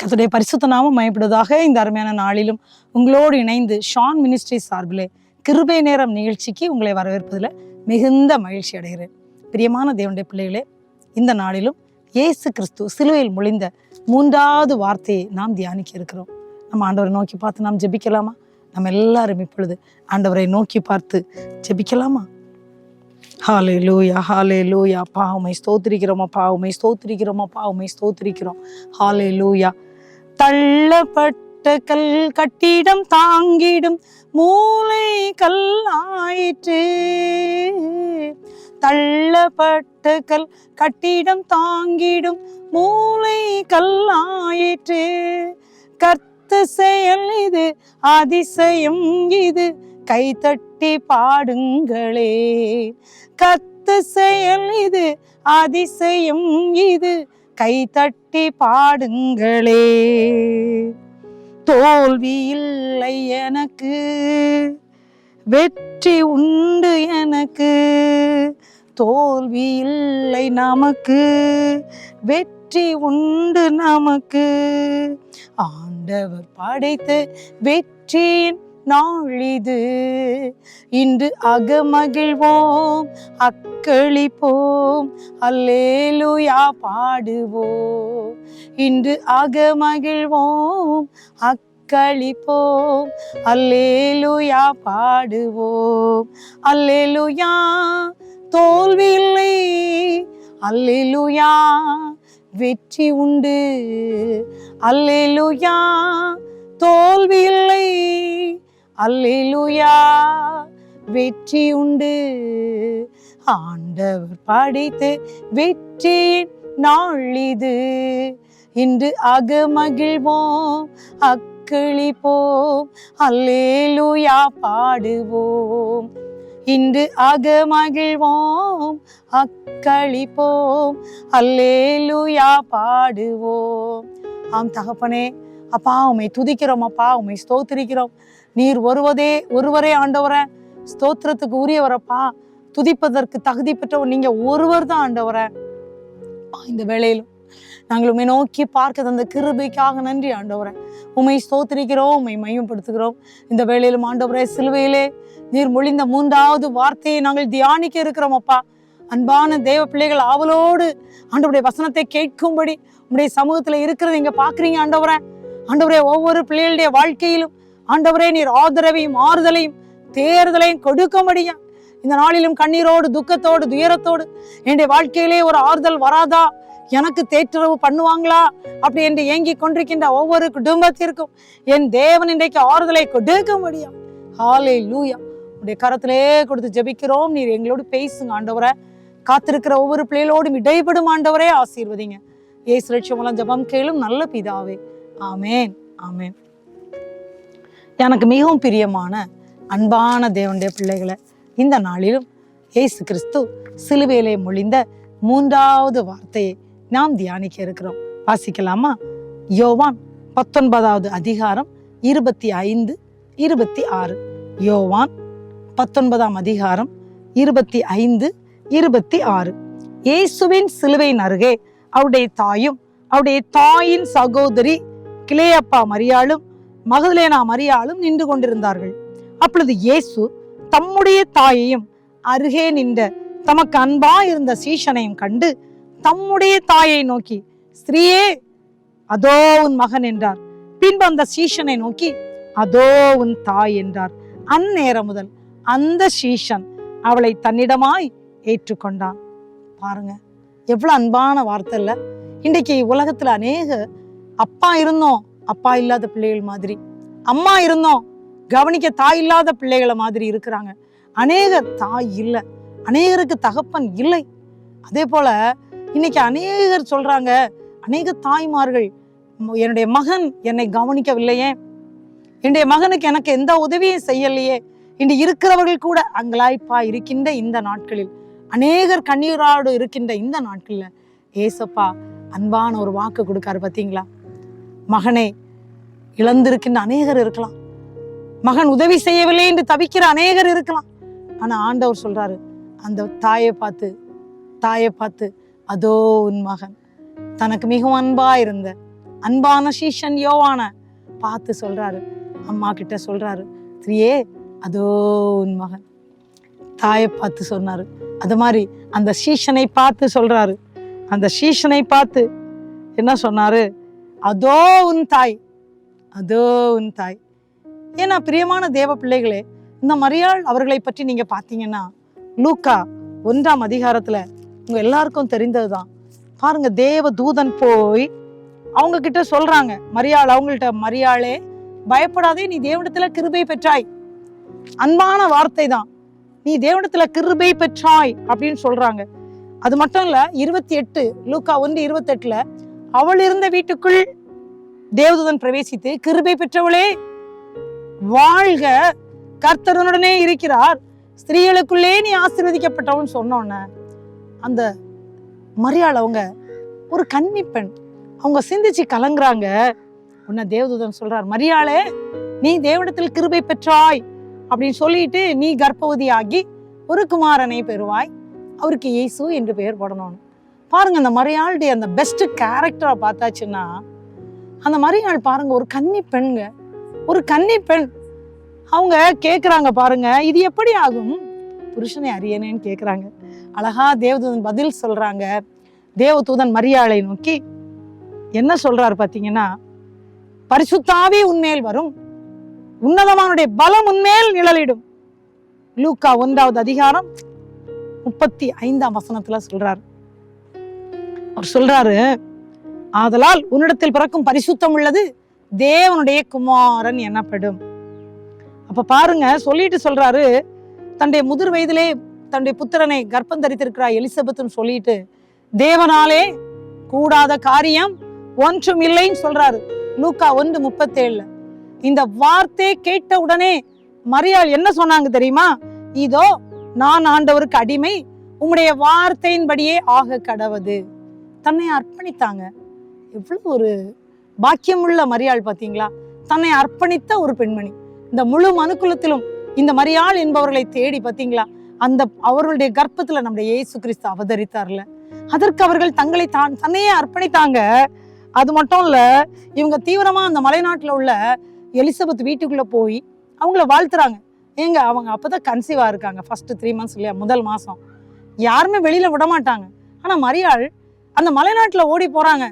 கர்த்தருடைய பரிசுத்த நாமம் மயப்படுவதாக. இந்த அருமையான நாளிலும் உங்களோடு இணைந்து ஷான் மினிஸ்ட்ரி சார்பிலே கிருபை நேரம் நிகழ்ச்சிக்கு உங்களை வரவேற்பதில் மிகுந்த மகிழ்ச்சி அடைகிறேன். பிரியமான தேவனுடைய பிள்ளைகளே, இந்த நாளிலும் இயேசு கிறிஸ்து சிலுவையில் மொழிந்த 3வது வார்த்தையை நாம் தியானிக்க இருக்கிறோம். நம்ம ஆண்டவரை நோக்கி பார்த்து நாம் ஜெபிக்கலாமா? நம்ம எல்லாரும் இப்பொழுது ஆண்டவரை நோக்கி பார்த்து ஜெபிக்கலாமா? ஹல்லேலூயா, ஹல்லேலூயா. அப்பா உம்மை ஸ்தோத்திரிக்கிறோம், அப்பா உம்மை ஸ்தோத்திரிக்கிறோம், அப்பா உம்மை ஸ்தோத்திரிக்கிறோம். ஹல்லேலூயா. தள்ளப்பட்ட கல் கட்டிடம் தாங்கிடும் மூலை கல்லாயிற்று. தள்ளப்பட்ட கல் கட்டிடம் தாங்கிடும் மூலை கல்லாயிற்று. கர்த்த செயல் இது, அதிசயம் இது, கைதட்டி பாடுங்களே. கர்த்த செயல் இது, அதிசயம் இது, கைதட்டி பாடுங்களே. தோல்வி இல்லை எனக்கு, வெற்றி உண்டு எனக்கு. தோல்வி இல்லை நமக்கு, வெற்றி உண்டு நமக்கு. ஆண்டவர் படைத்த வெற்றியின் நாளிது. இன்று அகமகிழ்வோம், அக்களிப்போம், அல்லேலூயா பாடுவோம். இன்று அகமகிழ்வோம், அக்களிப்போம், அல்லேலூயா பாடுவோம். அல்லேலூயா. தோல்வி இல்லை, அல்லேலூயா. வெற்றி உண்டு, அல்லேலூயா. தோல்வி இல்லை, அல்லேலூயா. வெற்றி உண்டு. ஆண்டவர் படைத்த வெற்றியின் நாளிது. இன்று அகமகிழ்வோம், அக்களிப்போம், அல்லேலூயா பாடுவோம். இன்று அகமகிழ்வோம், அக்களிப்போம், அல்லேலூயா பாடுவோம். ஆம் தகப்பனே, அப்பா உம்மை துதிக்கிறோம், அப்பா உம்மை ஸ்தோத்திரிக்கிறோம். நீர் ஒருவரே ஆண்டவரே, ஸ்தோத்திரத்துக்கு உரியவரப்பா. துதிப்பதற்கு தகுதி பெற்றவர் நீங்க ஒருவர் தான் ஆண்டவரே. இந்த வேளையிலும் நாங்கள் உம்மை நோக்கி பார்க்க தந்த கிருபைக்காக நன்றி ஆண்டவரே. உம்மை ஸ்தோத்திரிக்கிறோம், உம்மை மையப்படுத்துகிறோம். இந்த வேளையிலும் ஆண்டவரே, சிலுவையிலே நீர் மொழிந்த 3வது வார்த்தையை நாங்கள் தியானிக்க இருக்கிறோம் அப்பா. அன்பான தேவ பிள்ளைகள் ஆவலோடு ஆண்டவருடைய வசனத்தை கேட்கும்படி உம்முடைய சமூகத்துல இருக்கிறது இங்க பாக்குறீங்க ஆண்டவரே. ஆண்டவரே, ஒவ்வொரு பிள்ளைகளுடைய வாழ்க்கையிலும் ஆண்டவரே நீர் ஆதரவையும் ஆறுதலையும் தேர்தலையும் கொடுக்கும்படியா இந்த நாளிலும் கண்ணீரோடு துக்கத்தோடு துயரத்தோடு என்னுடைய வாழ்க்கையிலே ஒரு ஆறுதல் வராதா, எனக்கு தேற்றரவு பண்ணுவாங்களா அப்படி என்று ஏங்கி கொண்டிருக்கின்ற ஒவ்வொரு குடும்பத்திற்கும் என் தேவன் இன்றைக்கு ஆறுதலை கொடுக்க முடியும். ஹல்லேலூயா. உடைய கரத்திலே கொடுத்து ஜெபிக்கிறோம். நீர் எங்களோடு பேசுங்க ஆண்டவரே. காத்திருக்கிற ஒவ்வொரு பிள்ளைகளோடும் இடைப்படும் ஆண்டவரே, ஆசீர்வதிங்க. இயேசு ரட்சகர் மூலம் ஜெபம் கேளும் நல்ல பிதாவே. ஆமேன், ஆமேன். எனக்கு மிகவும் பிரியமான அன்பான தேவனுடைய பிள்ளைகளை, இந்த நாளிலும் இயேசு கிறிஸ்து சிலுவையிலே மொழிந்த 3வது வார்த்தையை நாம் தியானிக்க இருக்கிறோம். வாசிக்கலாமா? யோவான் 19வது அதிகாரம் 25, 26. யோவான் 19ஆம் அதிகாரம் 25, 26. இயேசுவின் சிலுவையின் அருகே அவருடைய தாயும் அவருடைய தாயின் சகோதரி கிலேயப்பா மரியாளும் மகதலேனா மரியாளும் நின்று கொண்டிருந்தார்கள். அப்பொழுது இயேசு தம்முடைய தாயையும் அருகே நின்ற தமக்கு அன்பா இருந்த சீஷனையும் கண்டு தம்முடைய தாயை நோக்கி, ஸ்திரீயே, அதோ உன் மகன் என்றார். பின்பு அந்த சீஷனை நோக்கி, அதோ உன் தாய் என்றார். அந்நேரம் முதல் அந்த சீஷன் அவளை தன்னிடமாய் ஏற்றுக்கொண்டான். பாருங்க, எவ்வளவு அன்பான வார்த்தை இல்ல? இன்றைக்கு உலகத்துல அநேக அப்பா இருந்தோம் அப்பா இல்லாத பிள்ளைகள் மாதிரி, அம்மா இருந்தோம் கவனிக்க தாய் இல்லாத பிள்ளைகளை மாதிரி இருக்கிறாங்க. அநேகர் தாய் இல்லை, அநேகருக்கு தகப்பன் இல்லை. அதே போல இன்னைக்கு அநேகர் சொல்றாங்க, அநேக தாய்மார்கள், என்னுடைய மகன் என்னை கவனிக்கவில்லையே, என்னுடைய மகனுக்கு எனக்கு எந்த உதவியும் செய்யலையே. இன்று இருக்கிறவர்கள் கூட அங்கலாய்ப்பா இருக்கின்ற இந்த நாட்களில், அநேகர் கண்ணீரோடு இருக்கின்ற இந்த நாட்கள்ல ஏசப்பா அன்பான ஒரு வாக்கு கொடுக்காரு. பார்த்தீங்களா? மகனை இழந்திருக்கின்ற அநேகர் இருக்கலாம், மகன் உதவி செய்யவில்லை என்று தவிக்கிற அநேகர் இருக்கலாம். ஆனா ஆண்டவர் சொல்றாரு, அந்த தாயை பார்த்து அதோ உன் மகன், தனக்கு மிகவும் அன்பா இருந்த அன்பான சீஷன் யோவான பார்த்து சொல்றாரு, அம்மா கிட்ட சொல்றாரு, ஸ்திரியே அதோ உன் மகன். தாயை பார்த்து சொன்னாரு. அது மாதிரி அந்த சீஷனை பார்த்து சொல்றாரு. அந்த சீஷனை பார்த்து என்ன சொன்னாரு? அதோ உன் தாய், அதோ உன் தாய். ஏன்னா பிரியமான தேவ பிள்ளைகளே, இந்த மரியாள் அவர்களை பற்றி நீங்க பாத்தீங்கன்னா லூக்கா 1ஆம் அதிகாரத்துல உங்க எல்லாருக்கும் தெரிந்ததுதான். பாருங்க, தேவ தூதன் போய் அவங்க கிட்ட சொல்றாங்க, மரியாள் அவங்கள்ட்ட, மரியாளே பயப்படாதே, நீ தேவனிடத்துல கிருபை பெற்றாய். அன்பான வார்த்தை தான், நீ தேவனிடத்துல கிருபை பெற்றாய் அப்படின்னு சொல்றாங்க. அது மட்டும் இல்ல, 28 லூக்கா 1:28 அவள் இருந்த வீட்டுக்குள் தேவதூதன் பிரவேசித்து, கிருபை பெற்றவளே வாழ்க, கர்த்தருடனே இருக்கிறார், ஸ்திரீகளுக்குள்ளே நீ ஆசீர்வதிக்கப்பட்டவன் சொன்னோன்ன அந்த மரியாள் அவங்க ஒரு கன்னி பெண், அவங்க சிந்திச்சு கலங்குறாங்க. உன்ன தேவதூதன் சொல்றார், மரியாளே நீ தேவனிடத்தில் கிருபை பெற்றாய் அப்படின்னு சொல்லிட்டு நீ கர்ப்பவதியாகி ஒரு குமாரனை பெறுவாய், அவருக்கு இயேசு என்று பெயர் போடணும்னு. பாருங்க, அந்த மரியாளுடைய அந்த பெஸ்ட் கேரக்டரை பார்த்தாச்சுன்னா, அந்த மரியாள் பாருங்க ஒரு கன்னி பெண்ங்க, ஒரு கன்னி பெண். அவங்க கேட்குறாங்க பாருங்க, இது எப்படி ஆகும், புருஷனை அறியனேன்னு கேட்குறாங்க. அழகா தேவதூதன் பதில் சொல்றாங்க. தேவதூதன் மரியாளை நோக்கி என்ன சொல்றாரு பார்த்தீங்கன்னா, பரிசுத்தாவி உன்மேல் வரும், உன்னதமானுடைய பலம் உன்மேல் நிழலிடும். லூக்கா 1ஆவது அதிகாரம் 35ஆம் வசனத்துல சொல்றாரு. அவர் சொல்றாரு, ஆதலால் உன்னிடத்தில் பிறக்கும் பரிசுத்தம் உள்ளது தேவனுடைய குமாரன் எனப்படும். அப்ப பாருங்க, சொல்லிட்டு சொல்றாரு, தன்னுடைய முதிர் வயதிலே தன்னுடைய புத்திரனை கர்ப்பம் தரித்திருக்கிறார் எலிசபெத்னு சொல்லிட்டு, தேவனாலே கூடாத காரியம் ஒன்றும் இல்லைன்னு சொல்றாரு. லூக்கா 1:37. இந்த வார்த்தை கேட்ட உடனே மரியாள் என்ன சொன்னாங்க தெரியுமா? இதோ நான் ஆண்டவருக்கு அடிமை, உம்முடைய வார்த்தையின்படியே ஆக கடவது. தன்னை அர்ப்பணித்தாங்க. எவ்வளவு ஒரு பாக்கியமுள்ள மரியாள் பாத்தீங்களா? தன்னை அர்ப்பணித்த ஒரு பெண்மணி. இந்த முழு மனுக்குலத்திலும் இந்த மரியாள் என்பவர்களை தேடி பாத்தீங்களா, அந்த அவர்களுடைய கர்ப்பத்துல நம்முடைய இயேசு கிறிஸ்து அவதரித்தார்ல, அதற்கு அவர்கள் தங்களை தன்னையே அர்ப்பணித்தாங்க. அது மட்டும் இல்ல, இவங்க தீவிரமா அந்த மலைநாட்டுல உள்ள எலிசபெத் வீட்டுக்குள்ள போய் அவங்கள வாழ்த்துறாங்க. ஏங்க, அவங்க அப்பதான் கன்சீவா இருக்காங்க, ஃபர்ஸ்ட் 3 months இல்லையா, முதல் மாசம். யாருமே வெளியில விட மாட்டாங்க. ஆனா மரியாள் அந்த மலைநாட்டுல ஓடி போறாங்க,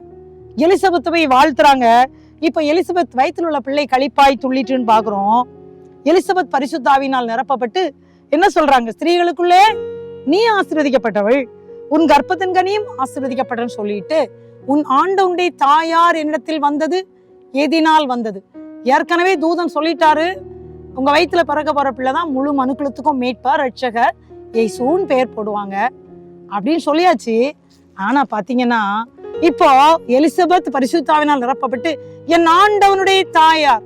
எலிசபெத்தை போய் வாழ்த்துறாங்க. இப்ப எலிசபெத் வயிற்றுல உள்ள பிள்ளை களிப்பாய் துள்ளிட்டுன்னு பாக்குறோம். எலிசபெத் பரிசுத்தாவினால் நிரப்பப்பட்டு என்ன சொல்றாங்க? ஸ்திரீகளுக்குள்ளே நீ ஆசீர்வதிக்கப்பட்டவள், உன் கர்ப்பத்தின் கனியும் ஆசீர்வதிக்கப்பட்டன்னு சொல்லிட்டு, உன் ஆண்டவனுடைய தாயார் என்னிடத்தில் வந்தது எதினால் வந்தது? ஏற்கனவே தூதன் சொல்லிட்டாரு, உங்க வயிற்றுல பிறக்க போற பிள்ளைதான் முழு மனுக்குலத்துக்கும் மீட்பர், ரட்சகர், இயேசுன்னு பெயர் போடுவாங்க அப்படின்னு சொல்லியாச்சு. ஆனா பாத்தீங்கன்னா இப்போ எலிசபெத் பரிசுத்தாவினால் நிரப்பப்பட்டு என் ஆண்டவனுடைய தாயார்.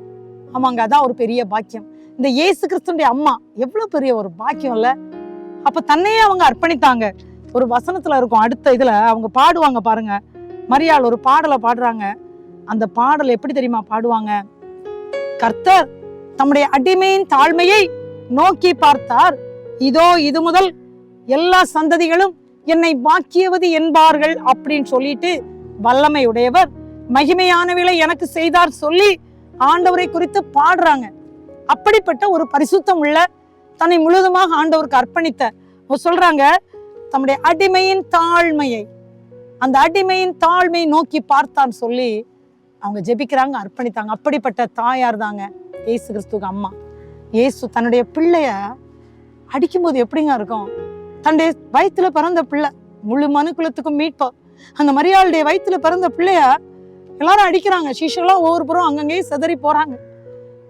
ஆமாங்க, அதான் ஒரு பெரிய பாக்கியம். இந்த இயேசு கிறிஸ்துடைய அம்மா எவ்வளவு பெரிய ஒரு பாக்கியம் இல்ல? அப்ப தன்னையே அவங்க அர்ப்பணித்தாங்க. ஒரு வசனத்துல இருக்கும், அடுத்த இதுல அவங்க பாடுவாங்க பாருங்க. மரியாள் ஒரு பாடலை பாடுறாங்க. அந்த பாடல் எப்படி தெரியுமா பாடுவாங்க? கர்த்தர் தம்முடைய அடிமையின் தாழ்மையை நோக்கி பார்த்தார், இதோ இது முதல் எல்லா சந்ததிகளும் என்னை பாக்கியவதி என்பார்கள் அப்படின்னு சொல்லிட்டு, வல்லமை உடையவர் மகிமையானவளை எனக்கு செய்தார் சொல்லி ஆண்டவரை குறித்து பாடுறாங்க. அப்படிப்பட்ட ஒரு பரிசுத்தம் உள்ள, தன்னை முழுவதுமாக ஆண்டவருக்கு அர்ப்பணித்த சொல்றாங்க, தம்முடைய அடிமையின் தாழ்மையை, அந்த அடிமையின் தாழ்மையை நோக்கி பார்த்தான்னு சொல்லி அவங்க ஜெபிக்கிறாங்க, அர்ப்பணித்தாங்க. அப்படிப்பட்ட தாயார் தாங்க இயேசு கிறிஸ்துக்கு அம்மா. இயேசு தன்னுடைய பிள்ளைய அடிக்கும்போது எப்படிங்க இருக்கும்? தன்னுடைய வயிற்றுல பிறந்த பிள்ளை, முழு மனுக்குலத்துக்கும் மீட்போம். அந்த மரியாளுடைய வயிற்றுல பிறந்த பிள்ளைய எல்லாரும் அடிக்கிறாங்க. சீஷெல்லாம் ஒவ்வொரு புறம் அங்கங்கேயே சிதறி போறாங்க.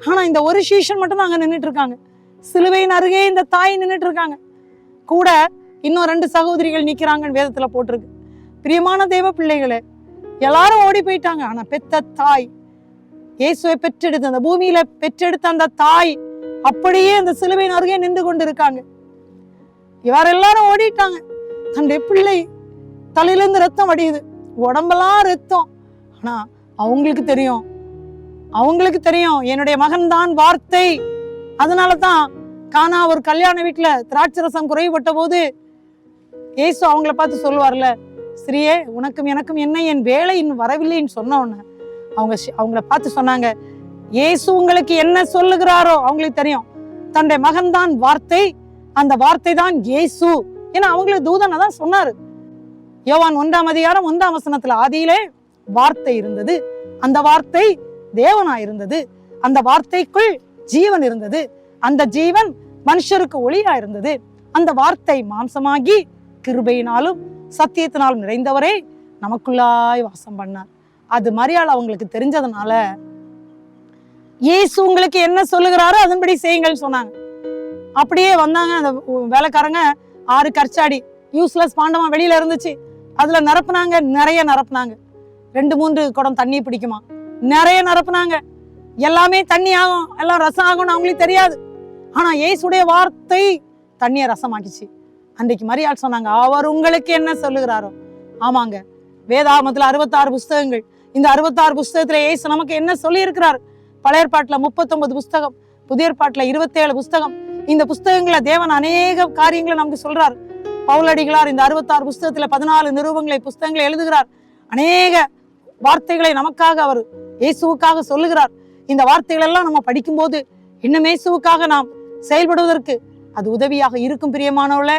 ஆனா இந்த ஒரு சீஷன் மட்டும் தான் அங்க நின்றுட்டு இருக்காங்க. சிலுவையின் அருகே இந்த தாய் நின்றுட்டு இருக்காங்க. கூட இன்னும் 2 சகோதரிகள் நிக்கிறாங்கன்னு வேதத்துல போட்டிருக்கு. பிரியமான தேவ பிள்ளைகளே, எல்லாரும் ஓடி போயிட்டாங்க. ஆனா பெத்த தாய், இயேசுவை பெற்றெடுத்த அந்த பூமியில பெற்றெடுத்த அந்த தாய் அப்படியே அந்த சிலுவையின் அருகே நின்று கொண்டு இருக்காங்க. இவர் எல்லாரும் ஓடிட்டாங்க. தன்னுடைய பிள்ளை தலையிலிருந்து ரத்தம் வடியுது, உடம்பெல்லாம் ரத்தம். ஆனா அவங்களுக்கு தெரியும் என்னுடைய மகன் தான் வார்த்தை. அதனாலதான் கானா ஒரு கல்யாண வீட்டுல திராட்சரசம் குறைபட்ட போது இயேசு அவங்கள பார்த்து சொல்லுவார்ல, ஸ்ரீயே உனக்கும் எனக்கும் என்ன, என் வேலை இன்னும் வரவில்லைன்னு சொன்ன உடனே அவங்கள பார்த்து சொன்னாங்க, இயேசு உங்களுக்கு என்ன சொல்லுகிறாரோ அவங்களுக்கு தெரியும். தன்னுடைய மகன் தான் வார்த்தை, அந்த வார்த்தை தான் இயேசு. ஏன்னா அவங்களுக்கு தூதனை தான் சொன்னாரு. யோவான் 1:1 ஆதியிலே வார்த்தை இருந்தது, அந்த வார்த்தை தேவனா இருந்தது, அந்த வார்த்தைக்குள் ஜீவன் இருந்தது, அந்த ஜீவன் மனுஷருக்கு ஒளியா இருந்தது, அந்த வார்த்தை மாம்சமாகி கிருபையினாலும் சத்தியத்தினாலும் நிறைந்தவரே நமக்குள்ளாய் வாசம் பண்ணார். அது மரியாள் அவங்களுக்கு தெரிஞ்சதுனால இயேசு உங்களுக்கு என்ன சொல்லுகிறாரோ அதன்படி செய்யுங்கள் சொன்னாங்க. அப்படியே வந்தாங்க. அந்த வேலைக்காரங்க 6 கற்சாடி யூஸ்லெஸ் பாண்டமா வெளியில இருந்துச்சு, அதுல நிரப்புனாங்க, நிறைய நிரப்புனாங்க. 2-3 குடம் தண்ணி பிடிக்குமா, நிறைய நிரப்புனாங்க. எல்லாமே தண்ணி ஆகும், எல்லாம் ரசம் ஆகும்னு அவங்களுக்கு தெரியாது. ஆனா இயேசுடைய வார்த்தை தண்ணியை ரசமாக்கிச்சு. அன்றைக்கு மரியாள் சொன்னாங்க, அவர் உங்களுக்கு என்ன சொல்லுகிறாரோ. ஆமாங்க, வேதாகமத்துல 66 புஸ்தகங்கள். இந்த 66 புஸ்தகத்துல இயேசு நமக்கு என்ன சொல்லி இருக்கிறார்? பழைய ஏற்பாட்டுல 39 புஸ்தகம், புதிய ஏற்பாட்டுல 27 புஸ்தகம். இந்த புஸ்தகங்களை தேவன் அநேக காரியங்களை நமக்கு சொல்றார். பவுலடிகளார் இந்த 66 புஸ்தகத்துல 14 நிருபங்களை புஸ்தகங்களை எழுதுகிறார். அநேக வார்த்தைகளை நமக்காக அவர் இயேசுவுக்காக சொல்லுகிறார். இந்த வார்த்தைகள் எல்லாம் நம்ம படிக்கும்போது இன்னும் இயேசுவுக்காக நாம் செயல்படுவதற்கு அது உதவியாக இருக்கும். பிரியமானவர்களே,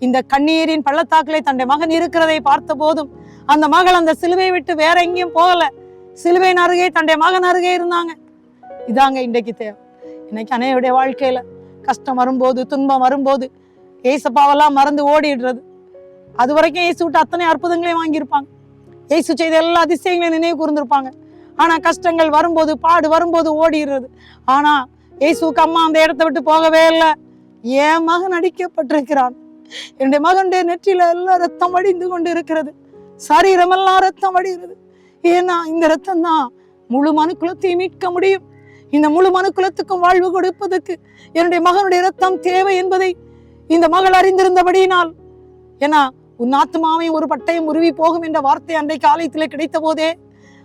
இந்த கண்ணீரின் பள்ளத்தாக்கிலே தன்னுடைய மகன் இருக்கிறதை பார்த்த போதும் அந்த மகள் அந்த சிலுவையை விட்டு வேற எங்கேயும் போகல, சிலுவையின் அருகே தன்னுடைய மகன் அருகே இருந்தாங்க. இதாங்க இன்றைக்கு தேவை. இன்னைக்கு அனைவருடைய வாழ்க்கையில கஷ்டம் வரும்போது, துன்பம் வரும்போது ஏசப்பாவெல்லாம் மறந்து ஓடிடுறது. அது வரைக்கும் இயேசு விட்டு அத்தனை அற்புதங்களையும் வாங்கியிருப்பாங்க, இயேசு செய்த எல்லா அதிசயங்களையும் நினைவு கூர்ந்திருப்பாங்க. ஆனா கஷ்டங்கள் வரும்போது, பாடு வரும்போது ஓடிடுறது. ஆனா இயேசுக்கு அம்மா அந்த இடத்தை விட்டு போகவே இல்லை. என் மகன் அடிக்கப்பட்டிருக்கிறான், என்னுடைய மகனுடைய நெற்றியில எல்லாம் ரத்தம் வடிந்து கொண்டு இருக்கிறது, சரீரமெல்லாம் ரத்தம் வடிகிறது. ஏன்னா இந்த ரத்தம் தான் முழு மனுக்குலத்தையும் மீட்க முடியும். இந்த முழு மனுக்குலத்துக்கும் வாழ்வு கொடுப்பதற்கு என்னுடைய மகனுடைய ரத்தம் தேவை என்பதை இந்த மகள் அறிந்திருந்தபடியினால், ஏன்னா உன் ஆத்மாவையும் ஒரு பட்டயம் உருவி போகும் என்ற வார்த்தை அன்றைக்கு ஆலயத்தில் கிடைத்த போதே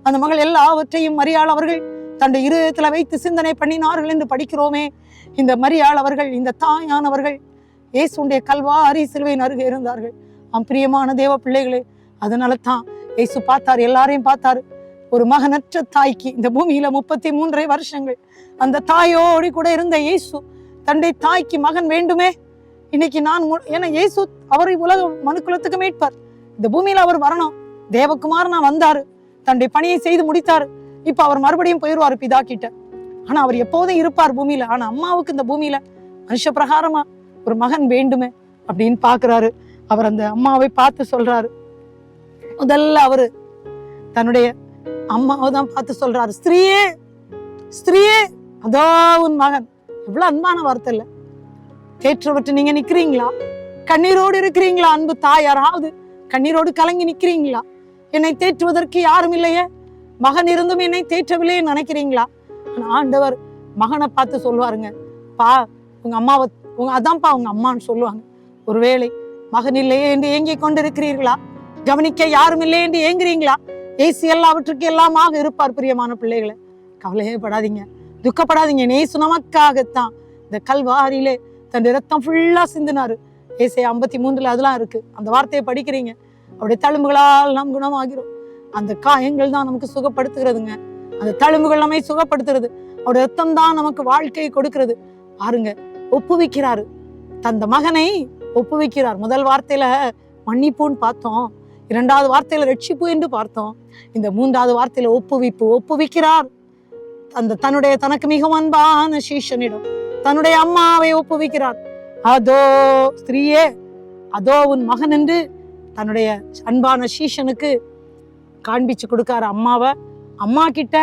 அந்த மகள் எல்லாவற்றையும் மரியாள் அவர்கள் தன்னுடைய இருதயத்துல வைத்து சிந்தனை பண்ணினார்கள் என்று படிக்கிறோமே. இந்த மரியாள் அவர்கள், இந்த தாயானவர்கள் இயேசுடைய கல்வாரி சிலுவையின் அருகே இருந்தார்கள். பிரியமான தேவ பிள்ளைகளே, அதனால தான் இயேசு பார்த்தார், எல்லாரையும் பார்த்தாரு. ஒரு மகனற்ற தாய்க்கு இந்த பூமியில 33 வருஷங்கள் அந்த தாயோடு கூட இருந்த இயேசு தன்னுடைய தாய்க்கு மகன் வேண்டுமே. இன்னைக்கு ஏன்னா இயேசு அவரை உலக மனுக்குலத்துக்கு மீட்பார். இந்த பூமியில அவர் வரணும், தேவகுமாரனா வந்தாரு, தன்னுடைய பணியை செய்து முடித்தாரு. இப்ப அவர் மறுபடியும் போயிடுவாரு பிதா கிட்ட. ஆனா அவர் எப்போதும் இருப்பார் பூமியில. ஆனா அம்மாவுக்கு இந்த பூமியில மனுஷ பிரகாரமா ஒரு மகன் வேண்டுமே அப்படின்னு பாக்குறாரு. அவர் அந்த அம்மாவை பார்த்து சொல்றாரு. முதல்ல அவரு தன்னுடைய அம்மாவை தான் பார்த்து சொல்றாரு, ஸ்திரீயே ஸ்திரீயே அதோ உன் மகன். எவ்வளவு அன்பான வார்த்தை இல்ல? தேற்றவற்று நீங்க நிக்கிறீங்களா? கண்ணீரோடு இருக்கிறீங்களா? அன்பு தாய் யாராவது கண்ணீரோடு கலங்கி நிக்கிறீங்களா? என்னை தேற்றுவதற்கு யாரும் இல்லையே, மகன் இருந்தும் என்னை தேற்றவில்லையே நினைக்கிறீங்களா? ஆண்டவர் மகனை பார்த்து சொல்லுவாருங்க, பா உங்க அம்மாவை அதான்ப்பா உங்க அம்மான்னு சொல்லுவாங்க. ஒருவேளை மகன் இல்லையே என்று ஏங்கி கொண்டிருக்கிறீர்களா? கவனிக்க யாரும் இல்லை என்று ஏங்குறீங்களா? இயேசு எல்லாவற்றுக்கு எல்லாமாக இருப்பார். பிரியமான பிள்ளைகளை, கவலையே படாதீங்க, துக்கப்படாதீங்க. இயேசு நமக்காகத்தான் இந்த கல்வாரியிலே தன் ரத்தம் ஃபுல்லா சிந்தினாரு. ஏசாயா 53 அதெல்லாம் இருக்கு. அந்த வார்த்தையை படிக்கிறீங்க, அவருடைய தழும்புகளால் நாம் குணமாகிறோம். அந்த காயங்கள் தான் நமக்கு சுகப்படுத்துகிறதுங்க. அந்த தழும்புகள் நம்மை சுகப்படுத்துறது. அவருடைய ரத்தம் தான் நமக்கு வாழ்க்கையை கொடுக்கிறது. பாருங்க, ஒப்புவிக்கிறாரு, தந்த மகனை ஒப்புவிக்கிறார். முதல் வார்த்தையில மன்னிப்புன்னு பார்த்தோம், 2வது வார்த்தையில ரட்சிப்பு என்று பார்த்தோம். இந்த 3வது வார்த்தையில ஒப்புவிப்பு, ஒப்புவிக்கிறார். தன்னுடைய தனக்கு மிகவும் அன்பான சீஷனிடம் தன்னுடைய அம்மாவை ஒப்புவிக்கிறார். அதோ ஸ்திரீயே அதோ உன் மகன் என்று தன்னுடைய அன்பான சீஷனுக்கு காண்பிச்சு கொடுக்காரு. அம்மாவை அம்மா கிட்ட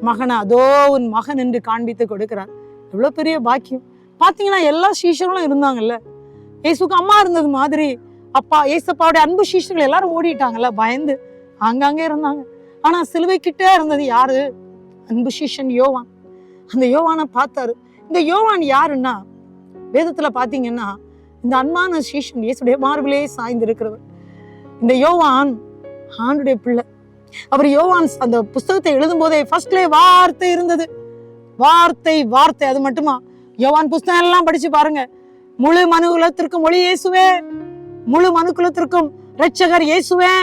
மகனை அதோ உன் மகன் என்று காண்பித்து கொடுக்கிறார். எவ்வளவு பெரிய பாக்கியம் பாத்தீங்கன்னா. எல்லா சீஷர்களும் இருந்தாங்கல்ல, இயேசுக்கு அம்மா இருந்தது மாதிரி அப்பா ஏசப்பாவுடைய அன்பு சீஷர்கள் எல்லாரும் ஓடிட்டாங்கல்ல, பயந்து ஆங்காங்கே இருந்தாங்க. ஆனா சிலுவை கிட்டே இருந்தது யாரு? அன்பு சீஷன் யோவான். அந்த யோவானை பார்த்தாரு. இந்த யோவான் யாருன்னா, வேதத்துல பாத்தீங்கன்னா இந்த அன்பான சீஷன் இயேசுடைய மார்பிலே சாய்ந்து இருக்கிறவர். இந்த யோவான் ஆண்டுடைய பிள்ளை. அவர் யோவான் அந்த புஸ்தகத்தை எழுதும் போதே ஃபர்ஸ்ட்ல வார்த்தை இருந்தது. வார்த்தை வார்த்தை அது மட்டுமா? யோவான் புஸ்தகம் எல்லாம் படிச்சு பாருங்க. முழு மனுக்குலத்திற்கும் ஒளி இயேசுவே, முழு மனுக்குலத்திற்கும் இரட்சகர் இயேசுவே,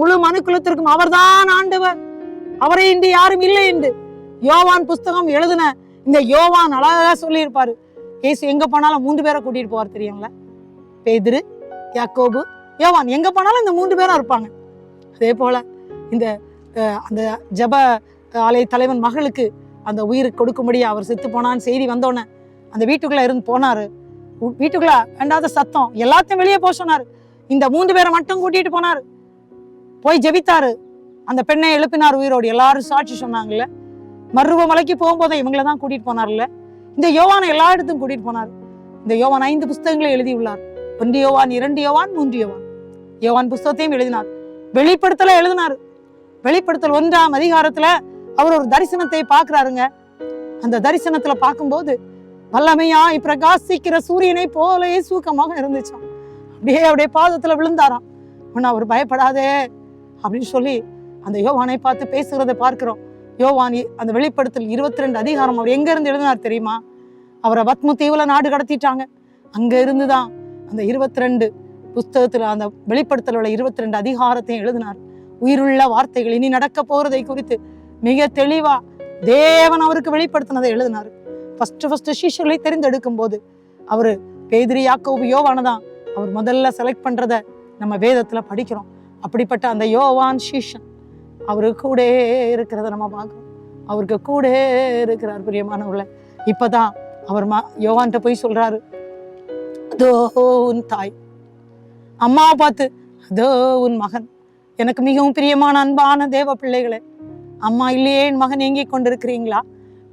முழு மனுக்குலத்திற்கும் அவர்தான் ஆண்டவர். அவரை இன்று யாரும் இல்லை என்று யோவான் புஸ்தகம் எழுதின இந்த யோவான் அழகா சொல்லியிருப்பாரு. இயேசு எங்க போனாலும் 3 பேரை கூட்டிட்டு போவார் தெரியுங்களா? பேதுரு, யாக்கோபு, யோவான். எங்க போனாலும் இந்த 3 பேரும் இருப்பாங்க. அதே போல இந்த அந்த ஜப ஆலய தலைவன் மகளுக்கு அந்த உயிருக்கு கொடுக்கும்படி அவர் செத்து போனான்னு செய்தி வந்தோடனே அந்த வீட்டுக்குள்ள இருந்து போனாரு. வீட்டுக்குள்ள வேண்டாத சத்தம், எல்லாத்தையும் வெளியே போக சொன்னாரு. இந்த 3 பேரை மட்டும் கூட்டிட்டு போனாரு. போய் ஜெபித்தாரு. அந்த பெண்ணை எழுப்பினார் உயிரோடு. எல்லாரும் சாட்சி சொன்னாங்கல்ல. மருவ மலைக்கு போகும்போதே இவங்களை தான் கூட்டிட்டு போனார்ல. இந்த யோவானை எல்லா இடத்தும் கூட்டிட்டு போனார். இந்த யோவான் 5 புஸ்தகங்களை எழுதியுள்ளார். 1 யோவான், 2 யோவான், 3 யோவான். யோவான் புஸ்தகத்தையும் எழுதினார். வெளிப்படுத்தல எழுதினார். வெளிப்படுத்தல் 1ஆம் அதிகாரத்துல அவர் ஒரு தரிசனத்தை பார்க்கிறாருங்க. அந்த தரிசனத்துல பார்க்கும்போது வல்லமையாய் பிரகாசிக்கிற சூரியனை போல சூக்கமாக இருந்துச்சான். அப்படியே பாதத்துல விழுந்தாராம். அவர் பயப்படாதே அப்படின்னு சொல்லி அந்த யோவானை பார்த்து பேசுகிறத பார்க்கிறோம். யோவான் அந்த வெளிப்படுத்தல் 22 அதிகாரம் அவர் எங்க இருந்து எழுதினார் தெரியுமா? அவரை பத்ம தீவுல நாடு கடத்திட்டாங்க. அங்க இருந்துதான் அந்த 22 புஸ்தகத்துல அந்த வெளிப்படுத்தல் உள்ள 22 அதிகாரத்தையும் எழுதினார். உயிருள்ள வார்த்தைகள் இனி நடக்க போறதை குறித்து மிக தெளிவா தேவன் அவருக்கு வெளிப்படுத்தினதை எழுதினார். ஃபர்ஸ்ட் சீஷர்களை தெரிந்தெடுக்கும் போது அவரு பேதுரு, யாக்கோபு, யோவானை தான் அவர் முதல்ல செலக்ட் பண்றத நம்ம வேதத்துல படிக்கிறோம். அப்படிப்பட்ட அந்த யோவான் சீஷன் அவரு கூட இருக்கிறத நம்ம பார்க்கிறோம். அவருக்கு கூட இருக்கிறார் பிரியமானவர்களே. இப்பதான் அவர் யோவான்கிட்ட போய் சொல்றாரு, அதோ உன் தாய். அம்மாவை பார்த்து அதோ உன் மகன். எனக்கு மிகவும் பிரியமான அன்பான தேவ பிள்ளைகளே, அம்மா இல்லையே என் மகன் ஏங்கி கொண்டிருக்கிறீங்களா?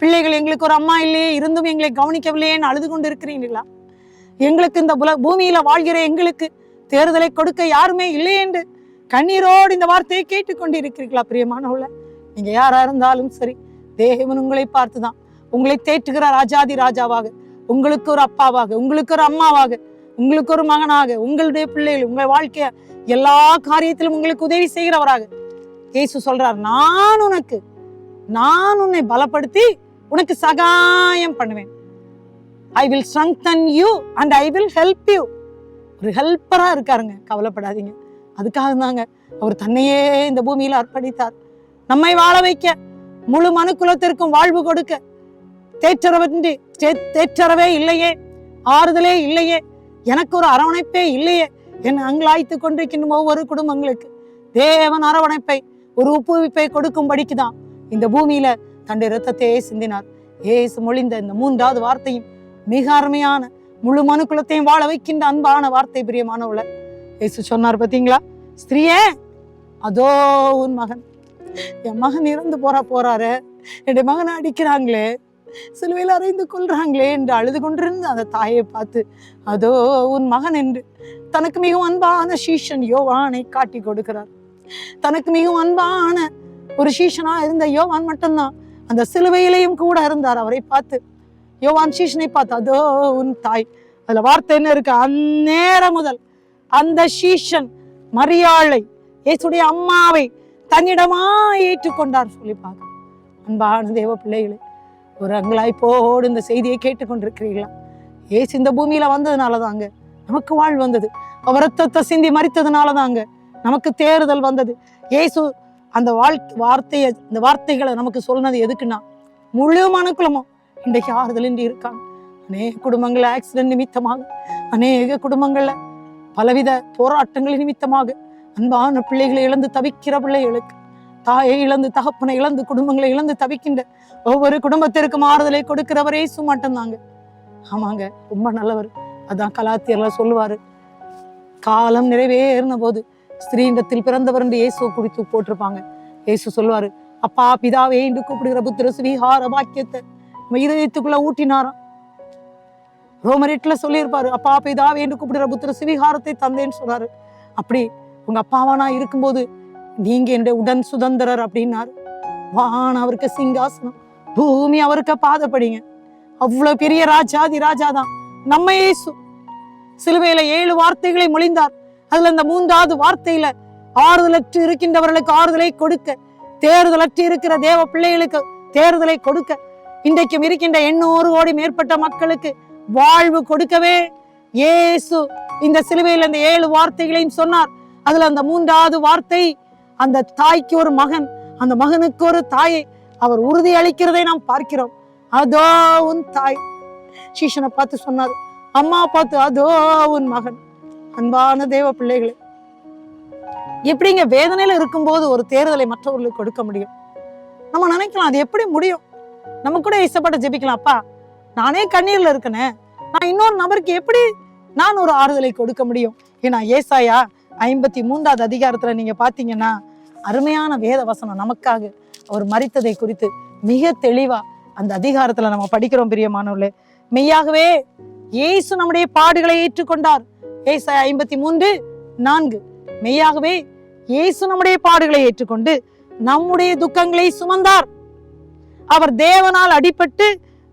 பிள்ளைகள், எங்களுக்கு ஒரு அம்மா இல்லையே, இருந்தும் எங்களை கவனிக்கவில்லையேன்னு அழுது கொண்டு இருக்கிறீங்களா? எங்களுக்கு இந்த பூமியில வாழ்கிற எங்களுக்கு தேர்தலை கொடுக்க யாருமே இல்லையே என்று கண்ணீரோடு இந்த வார்த்தையை கேட்டுக்கொண்டு இருக்கிறீர்களா? பிரியமானவள, நீங்க யாரா இருந்தாலும் சரி, தேவன் உங்களை பார்த்துதான் உங்களை தேற்றுகிற ராஜாதி ராஜாவாக, உங்களுக்கு ஒரு அப்பாவாக, உங்களுக்கு ஒரு அம்மாவாக, உங்களுக்கு ஒரு மகனாக, உங்களுடைய பிள்ளைகள், உங்கள் வாழ்க்கைய எல்லா காரியத்திலும் உங்களுக்கு உதவி செய்கிறவராக இயேசு சொல்றார், நான் உன்னை பலப்படுத்தி உனக்கு சகாயம் பண்ணுவேன். I will strengthen you and I will help you. ஒரு ஹெல்ப்பரா இருக்காருங்க, கவலைப்படாதீங்க. அதுக்காக தாங்க அவர் தன்னையே இந்த பூமியில அர்ப்பணித்தார். நம்மை வாழ வைக்க, முழு மனுக்குலத்திற்கும் வாழ்வு கொடுக்க. தேற்றரவே இல்லையே, ஆறுதலே இல்லையே, எனக்கு ஒரு அரவணைப்பே இல்லையே என்னை அங்கலாய்த்து கொண்டிருக்கின்ற ஒவ்வொரு குடும்பங்களுக்கு தேவன் அரவணைப்பை, ஒரு ஒப்புவிப்பை கொடுக்கும்படிக்குதான் இந்த பூமியில தன்னுடைய இரத்தத்தையே சிந்தினார். ஏசு மொழிந்த இந்த 3வது வார்த்தையும் மிக அருமையான, முழு மனுக்குலத்தையும் வாழ வைக்கின்ற அன்பான வார்த்தை. பிரியமானவள, ஏசு சொன்னார் பாத்தீங்களா, ஸ்திரியே அதோ உன் மகன். என் மகன் இறந்து போறாரு, என்னுடைய மகனை அடிக்கிறாங்களே, சிலுவையில் அறைந்து கொள்றாங்களே என்று அழுது கொண்டிருந்த அந்த தாயை பார்த்து அதோ உன் மகன் என்று தனக்கு மிகவும் அன்பான சீஷன் யோவானை காட்டி கொடுக்கிறார். தனக்கு மிகவும் அன்பான ஒரு சீஷனா இருந்த யோவான் மட்டும்தான் அந்த சிலுவையிலையும் கூட இருந்தார். அவரை பார்த்து யோவான் சீஷனை பார்த்து அதோ உன் தாய். அதுல வார்த்தை என்ன இருக்கு? அந்நேரம் முதல் அந்த சீஷன் மரியாளை, இயேசுடைய அம்மாவை தன்னிடமா ஏற்றுக்கொண்டார் சொல்லி பார்க்க. அன்பான தேவ பிள்ளைகளே, ஒரு அங்கலாய்ப்போடு இந்த செய்தியை கேட்டுக்கொண்டிருக்கிறீர்களா? ஏசு இந்த பூமியில வந்ததுனாலதாங்க நமக்கு வாழ்வு வந்தது. அவர் ரத்தத்தை சிந்தி மரித்ததுனால தாங்க நமக்கு தேறுதல் வந்தது. இயேசு அந்த இந்த வார்த்தைகளை நமக்கு சொன்னது எதுக்குன்னா, முழு மனுக்குலமும் இன்றைக்கு ஆறுதல் இருக்காங்க. அநேக குடும்பங்கள்ல ஆக்சிடென்ட் நிமித்தமாக, அநேக குடும்பங்கள்ல பலவித போராட்டங்கள் நிமித்தமாக அன்பான பிள்ளைகளை இழந்து தவிக்கிற பிள்ளைகளுக்கு, தாயை இழந்து, தகப்பனை இழந்து, குடும்பங்களை இழந்து தவிக்கின்ற ஒவ்வொரு குடும்பத்திற்கும் ஆறுதலை கொடுக்கிறவரே இயேசு மட்டும்தாங்க. ஆமாங்க, ரொம்ப நல்லவர். அதான் கலாத்தியர்ல சொல்லுவாரு, காலம் நிறைவேறின போது ஸ்திரீண்டத்தில் பிறந்தவர் என்று இயேசு குறித்து போட்டிருப்பாங்க. இயேசு சொல்லுவாரு, அப்பா பிதாவே என்று கூப்பிடுகிற புத்திர சுவிகார வாக்கியத்தை இதயத்துக்குள்ள ஊட்டினாராம். ரோமர் 8ல சொல்லியிருப்பாரு, அப்பா பிதாவே என்று கூப்பிடுகிற புத்திர சுவிகாரத்தை தந்தேன்னு சொல்றாரு. அப்படி உங்க அப்பாவானா இருக்கும்போது நீங்க என்னுடைய உடன் சுதந்திரர் அப்படின்னாரு. வானம் அவருக்கு சிங்காசனம், பூமி அவருக்கு பாதப்படிங்க. அவ்வளவு பெரிய ராஜாதி ராஜாதான் நம்ம இயேசு. சிலுவையில 7 வார்த்தைகளை மொழிந்தார். அதுல இந்த 3வது வார்த்தையில ஆறுதலற்று இருக்கின்றவர்களுக்கு ஆறுதலை கொடுக்க, தேறுதலற்று இருக்கிற தேவ பிள்ளைகளுக்கு தேறுதலை கொடுக்க, இன்றைக்கும் இருக்கின்ற 800 கோடி மேற்பட்ட மக்களுக்கு வாழ்வு கொடுக்கவே இயேசு இந்த சிலுவையில இந்த 7 வார்த்தைகளையும் சொன்னார். அதுல அந்த 3வது வார்த்தை, அந்த தாய்க்கு ஒரு மகன், அந்த மகனுக்கு ஒரு தாயை அவர் உறுதி அளிக்கிறதை நாம் பார்க்கிறோம். அதோ உன் தாய். சீஷனை பார்த்து சொன்னார், அம்மா பார்த்து அதோ உன் மகன். அன்பான தேவ பிள்ளைகளே, எப்படிங்க வேதனையில இருக்கும்போது ஒரு தேர்தலை மற்றவர்களுக்கு கொடுக்க முடியும்? நம்ம நினைக்கலாம் அது எப்படி முடியும்? நம்ம கூட இசப்பட்ட ஜெபிக்கலாம், அப்பா நானே கண்ணீர்ல இருக்கனே, நான் இன்னொரு நபருக்கு எப்படி நான் ஒரு ஆறுதலை கொடுக்க முடியும்? ஏன்னா ஏசாயா 53வது அதிகாரத்துல நீங்க பாத்தீங்கன்னா அருமையான வேத வசனம் நமக்காக அவர் மரித்ததை குறித்து மிக தெளிவா அந்த அதிகாரத்துல நம்ம படிக்கிறோம். பிரியமானவர்களே, மெய்யாகவே இயேசு நம்முடைய பாடுகளை ஏற்றுக்கொண்டார். ஏசாயா 53:4. மெய்யாகவே இயேசு நம்முடைய பாடுகளை ஏற்றுக்கொண்டு நம்முடைய துக்கங்களை சுமந்தார். அவர் தேவனால் அடிபட்டு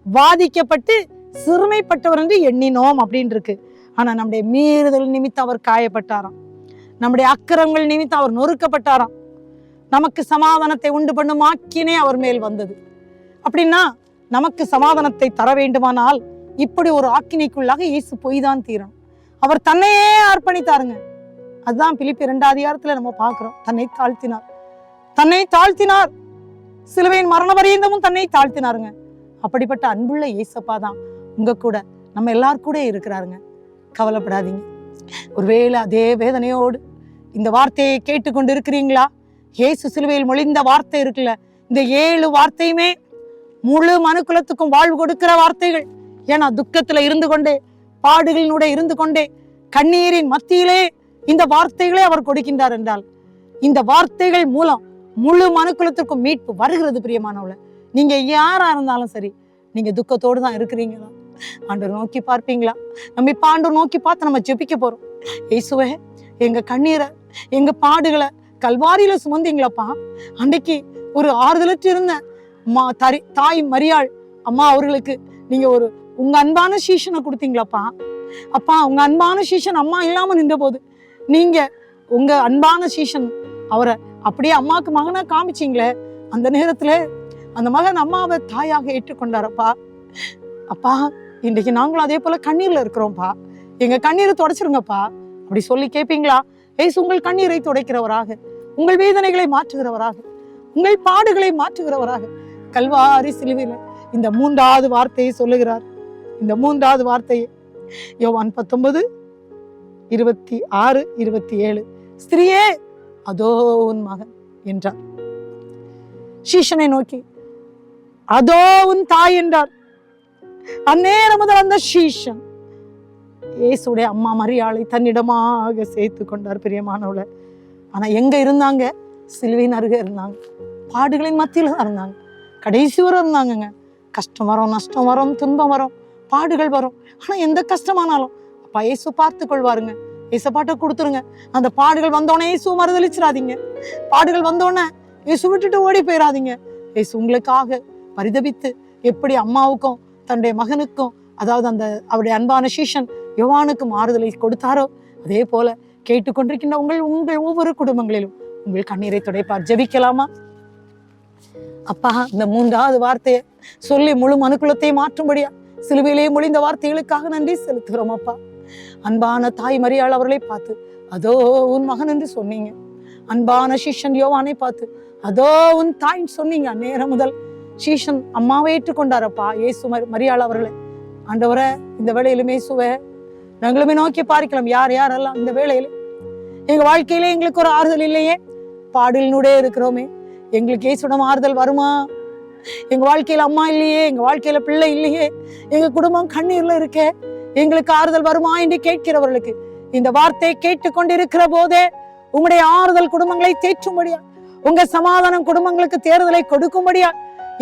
வாதிக்கப்பட்டு சிறுமைப்பட்டவர் என்று எண்ணினோம் அப்படின்னு இருக்கு. ஆனா நம்முடைய மீறுதல் நிமித்தம் அவர் காயப்பட்டாராம். நம்முடைய அக்கிரமங்கள் நிமித்தம் அவர் நொறுக்கப்பட்டாராம். நமக்கு சமாதானத்தை உண்டு பண்ணும் ஆக்கினே அவர் மேல் வந்தது. அப்படின்னா நமக்கு சமாதானத்தை தர வேண்டுமானால் இப்படி ஒரு ஆக்கினைக்குள்ளாக இயேசு போய் தான் தீரணும். அவர் தன்னையே அர்ப்பணித்தாருங்க. அதுதான் பிலிப்பியர் 2 அதிகாரத்துல நம்ம பார்க்கிறோம். தன்னை தாழ்த்தினார். சிலுவையின் மரண பரியந்தமும் தன்னை தாழ்த்தினாருங்க. அப்படிப்பட்ட அன்புள்ள இயேசப்பா தான் உங்க கூட நம்ம எல்லாரும் கூட இருக்கிறாருங்க. கவலைப்படாதீங்க. ஒருவேளை அதே வேதனையோடு இந்த வார்த்தையை கேட்டுக்கொண்டு இருக்கிறீங்களா? இயேசு சிலுவையில் மொழிந்த வார்த்தை இருக்குல்ல, இந்த 7 வார்த்தையுமே முழு மனுக்குலத்துக்கும் வாழ்வு கொடுக்கிற வார்த்தைகள். ஏன்னா துக்கத்துல இருந்து கொண்டே, பாடுகளினுடைய இருந்து கொண்டே, கண்ணீரின் மத்தியிலே இந்த வார்த்தைகளே அவர் கொடுக்கின்றார் என்றால் இந்த வார்த்தைகள் மூலம் முழு மனுக்குலத்திற்கும் மீட்பு வருகிறது. பிரியமானவளை, நீங்க யாரா இருந்தாலும் சரி, நீங்க துக்கத்தோடு தான் இருக்கிறீங்களா? ஆண்டவர் நோக்கி பார்ப்பீங்களா? நம்ம இப்ப ஆண்டவர் நோக்கி பார்த்து நம்ம ஜெபிக்க போறோம். இயேசுவே, எங்க கண்ணீரை, எங்க பாடுகளை கல்வாரியில சுமந்தீங்களப்பா. அன்னைக்கு ஒரு ஆறுதலற்று இருந்த தாய் மரியாள் அம்மா அவர்களுக்கு நீங்க உங்க அன்பான சீஷனை கொடுத்தீங்களாப்பா. அப்பா, உங்க அன்பான சீஷன் அம்மா இல்லாம நின்ற போது நீங்க உங்க அன்பான சீஷன் அவரை அப்படியே அம்மாவுக்கு மகனா காமிச்சிங்களே, அந்த நேரத்துல அந்த மகன் அம்மாவை தாயாக ஏற்றுக்கொண்டாரப்பா. அப்பா, இன்றைக்கு நாங்களும் அதே போல கண்ணீர்ல இருக்கிறோம்ப்பா, எங்க கண்ணீரை துடைச்சிருங்கப்பா அப்படி சொல்லி கேட்பீங்களா? ஏசு உங்கள் கண்ணீரை துடைக்கிறவராக, உங்கள் வேதனைகளை மாற்றுகிறவராக, உங்கள் பாடுகளை மாற்றுகிறவராக கல்வாரி சிலுவையில இந்த 3வது வார்த்தையை சொல்லுகிறார். இந்த 3வது வார்த்தையை யோவான் 19:26-27, ஸ்திரியே அதோ உன் மகன் என்றார். சீஷனை நோக்கி அதோ உன் தாய் என்றார். அந்நேரம் முதல் அந்த சீஷன் இயேசுடைய அம்மா மரியாளை தன்னிடமாக சேர்த்து கொண்டார். பிரியமானவள, ஆனா எங்க இருந்தாங்க? சிலுவையின் அருகே இருந்தாங்க. பாடுகளின் மத்தியில தான் இருந்தாங்க. கடைசி வரை இருந்தாங்கங்க. கஷ்டம் வரும், நஷ்டம் வரும், துன்பம் வரும், பாடுகள் வரும். ஆனா எந்த கஷ்டமானாலும் அப்பா இயேசு பார்த்து கொள்வாருங்க. இயேசுபாட்ட கொடுத்துருங்க. அந்த பாடுகள் வந்தோடனே இயேசு மறுதளிச்சிடாதீங்க. பாடுகள் வந்தோடனே இயேசு விட்டுட்டு ஓடி போயிடாதீங்க. இயேசு உங்களுக்காக பரிதபித்து எப்படி அம்மாவுக்கும் தன்னுடைய மகனுக்கும், அதாவது அந்த அவருடைய அன்பான சீஷன் யோவானுக்கும் ஆறுதலை கொடுத்தாரோ, அதே போல கேட்டுக்கொண்டிருக்கின்ற உங்கள் ஒவ்வொரு குடும்பங்களிலும் உங்கள் கண்ணீரை துடைப்பார். ஜெபிக்கலாமா? அப்பா, இந்த 3வது வார்த்தையை சொல்லி முழு மனுக்குலத்தை மாற்றும்படியா சிலுவையிலே மொழிந்த வார்த்தைகளுக்காக நன்றி செலுத்துகிறோம். அப்பா, அன்பான தாய் மரியாள் அவர்களை பார்த்து அதோ உன் மகன் என்று சொன்னீங்க. அன்பான சீஷன் யோவானை பார்த்து அதோ உன் தாய்ன்னு சொன்னீங்க. அந்நேரம் முதல் சீஷன் அம்மாவை ஏற்றுக்கொண்டாரப்பா இயேசு மரியாள் அவர்களை. ஆண்டவரை, இந்த வேளையிலுமே இயேசுவை நாங்களுமே நோக்கி பார்க்கலாம். யாரெல்லாம் இந்த வேளையில எங்க வாழ்க்கையில எங்களுக்கு ஒரு ஆறுதல் இல்லையே, பாடலினுடைய இருக்கிறோமே, எங்களுக்கு இயேசுவிடம் ஆறுதல் வருமா? எங்க வாழ்க்கையில அம்மா இல்லையே, எங்க வாழ்க்கையில பிள்ளை இல்லையே, எங்க குடும்பம் கண்ணீர்ல இருக்கே, எங்களுக்கு ஆறுதல் வருமா என்று கேட்கிறவர்களுக்கு இந்த வார்த்தையை கேட்டுக்கொண்டிருக்கிற போதே உங்களுடைய ஆறுதல் குடும்பங்களை தேற்றும்படியா, உங்க சமாதானம் குடும்பங்களுக்கு தேர்தலை கொடுக்கும்படியா,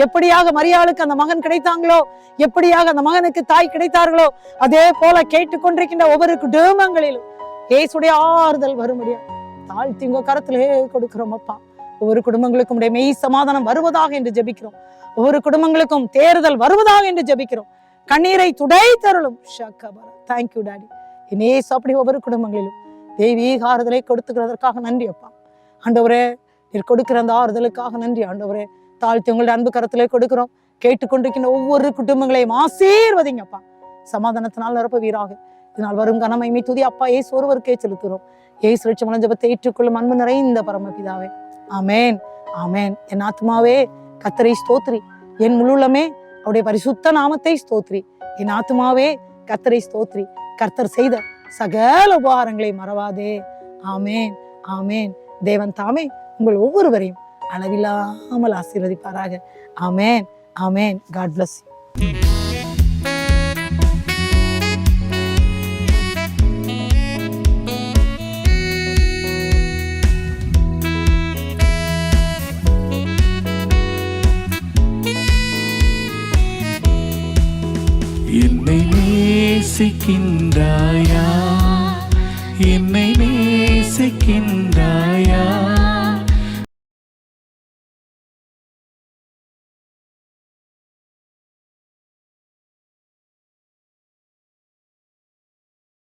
எப்படியாக மரியாளுக்கு அந்த மகன் கிடைத்தாங்களோ, எப்படியாக அந்த மகனுக்கு தாய் கிடைத்தார்களோ, அதே போல கேட்டுக்கொண்டிருக்கின்ற ஒவ்வொரு குடும்பங்களிலும் இயேசுடைய ஆறுதல் வரும்படியா தாழ்த்தி உங்க கரத்திலே கொடுக்கிறோம். அப்பா, ஒவ்வொரு குடும்பங்களுக்கும் உடைய மெய் சமாதானம் வருவதாக என்று ஜெபிக்கிறோம். ஒவ்வொரு குடும்பங்களுக்கும் தேர்தல் வருவதாக என்று ஜெபிக்கிறோம். கண்ணீரை துடைத்தருளும். Thank you daddy. இயேசு அப்படி ஒவ்வொரு குடும்பங்களிலும் தெய்வீக ஆறுதலை கொடுத்துக்கிறதற்காக நன்றி அப்பா. ஆண்டவரே, நீர் கொடுக்கிற அந்த ஆறுதலுக்காக நன்றி ஆண்டவரே. தாழ்த்தி உங்களுடைய அன்பு கரத்திலே கொடுக்கிறோம். கேட்டுக்கொண்டிருக்கின்ற ஒவ்வொரு குடும்பங்களையும் ஆசீர்வதிங்கப்பா. சமாதானத்தினால் நிரப்புவீராக. இதனால் வரும் கனமைமை துதி அப்பா இயேசு ஒருவருக்கே செலுத்துகிறோம். இயேசு ரட்சகர் ஜெபத்தை ஏற்றுக்கொள்ளும் அன்பு நிறைந்த பரமபிதாவே, ஆமென். ஆமென். என் ஆத்துமாவே கர்த்தரை ஸ்தோத்திரி, என் முழுலமே அவருடைய பரிசுத்த நாமத்தை ஸ்தோத்திரி. என் ஆத்துமாவே கர்த்தரை ஸ்தோத்திரி, கர்த்தர் செய்த சகல உபகாரங்களை மறவாதே. ஆமேன், ஆமேன். தேவன் தாமே உங்கள் ஒவ்வொருவரையும் அளவில்லாமல் ஆசீர்வதிப்பாராக. ஆமேன், ஆமேன். God bless you. என்னை நேசிக்கின்ற